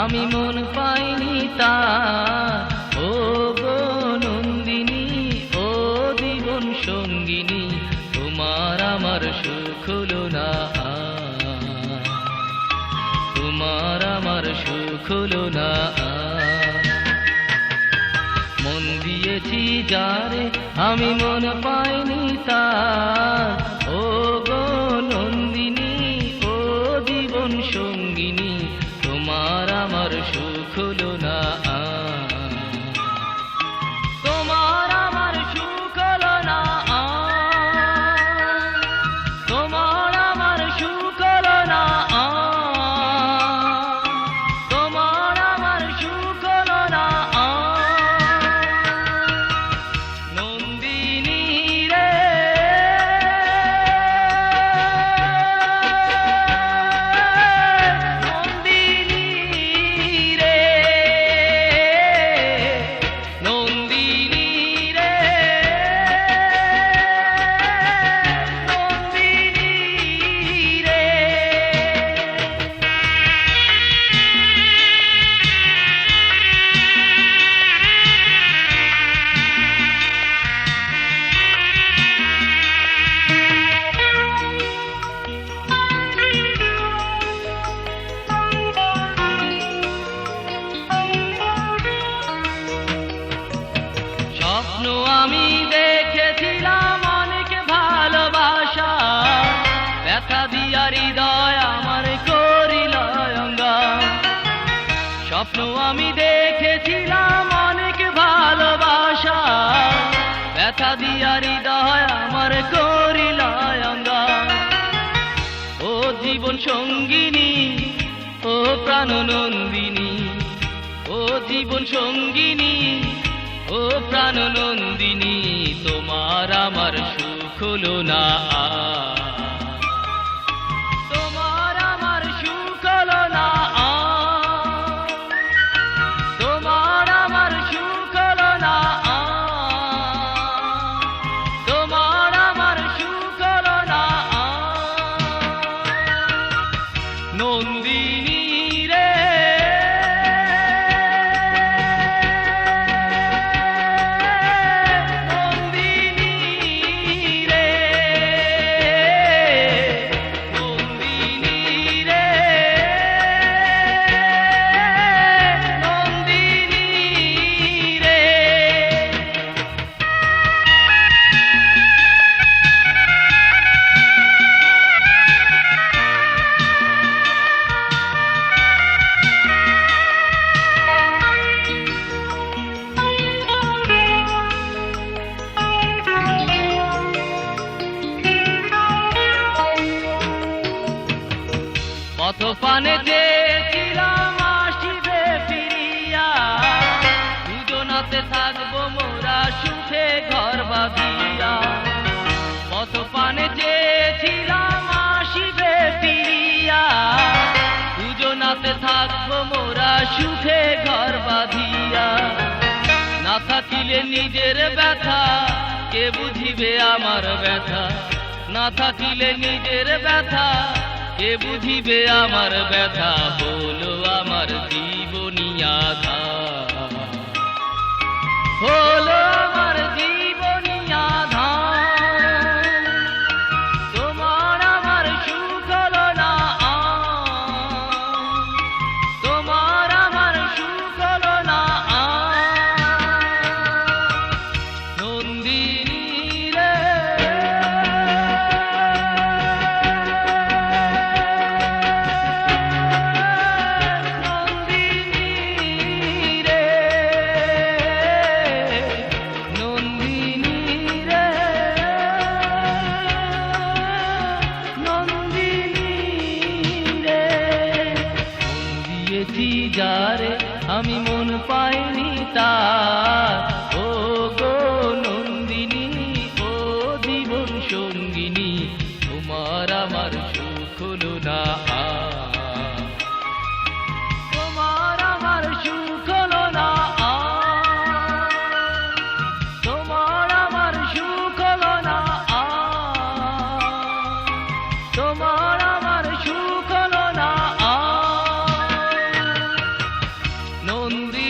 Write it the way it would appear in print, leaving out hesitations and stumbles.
আমি মন পাইনি তার। ও গো নন্দিনী, ও জীবন সঙ্গিনী, তোমার আমার সুখ হলো না, তোমার আমার সুখ হলো না। মন দিয়েছি যারে, আমি মন পাইনি তার। ও গো নন্দিনী, ও জীবন সঙ্গিনী, তোমার আমার সুখ হলো না, তোমার আমার সুখ হলো না, তোমার আমার সুখ হলো না, তোমার আমার সুখ হলো না। নন্দিনী রে, নন্দিনী রে, নন্দিনী রে, নন্দিনী রে। স্বপ্ন আমি দেখেছিলাম অনেক ভালোবাসা, ব্যথা দিয়া হৃদয় আমার করিল অঙ্গার। স্বপ্ন আমি দেখেছিলাম অনেক ভালোবাসা, ব্যথা দিয়া হৃদয় আমার করিল অঙ্গার। ও জীবন সঙ্গিনী, ও প্রাণ নন্দিনী, ও জীবন সঙ্গিনী, ও প্রাণ নন্দিনী, তোমার আমার সুখ হলো না, তোমার আমার সুখ হলো না, তোমার আমার সুখ হলো না, তোমার আমার সুখ হলো না। নন্দিনী রে, পথ পানে চেয়েছিলাম আসিবে ফিরিয়া, দুজনাতে থাকবো মোরা সুখে ঘর বাঁধিয়া। পথ পানে চেয়েছিলাম আসিবে ফিরিয়া, দুজনাতে থাকবো মোরা সুখে ঘর বাঁধিয়া। না থাকিলে নিজের ব্যথা কে বুঝিবে আমার ব্যথা, না থাকিলে নিজের ব্যথা কে বুঝিবে আমার ব্যথা। হলো আমার জীবনী আধার, হলো আমার জীবনী আধার। তোমার আমার সুখ হলো না, তোমার আমার সুখ হলো না। নন্দিনী রে, যারে আমি মন পাইনি তার। ও গো নন্দিনী, ও জীবন সঙ্গিনী, তোমার আমার সুখ হলো না, তোমার আমার সুখ হলো না, তোমার আমার সুখ হলো না, তোমার আমার সুখ হলো না। বন্দি